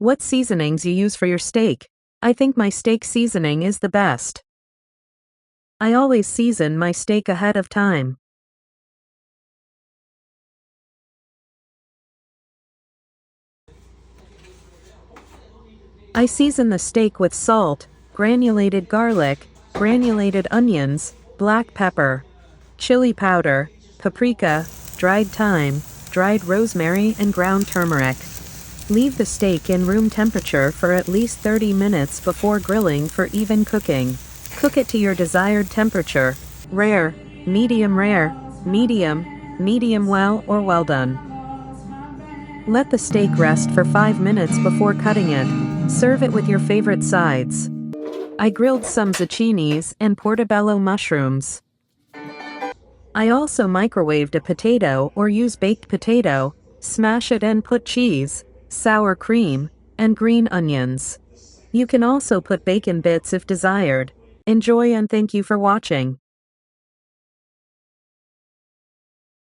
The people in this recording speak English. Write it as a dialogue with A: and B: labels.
A: What seasonings you use for your steak? I think my steak seasoning is the best. I always season my steak ahead of time. I season the steak with salt, granulated garlic, granulated onions, black pepper, chili powder, paprika, dried thyme, dried rosemary and ground turmeric. Leave the steak in room temperature for at least 30 minutes before grilling for even cooking. Cook it to your desired temperature, rare, medium, medium well or well done. Let the steak rest for 5 minutes before cutting it. Serve it with your favorite sides. I grilled some zucchinis and portobello mushrooms. I also microwaved a potato or use baked potato, smash it and put cheese, sour cream, and green onions. You can also put bacon bits if desired. Enjoy and thank you for watching.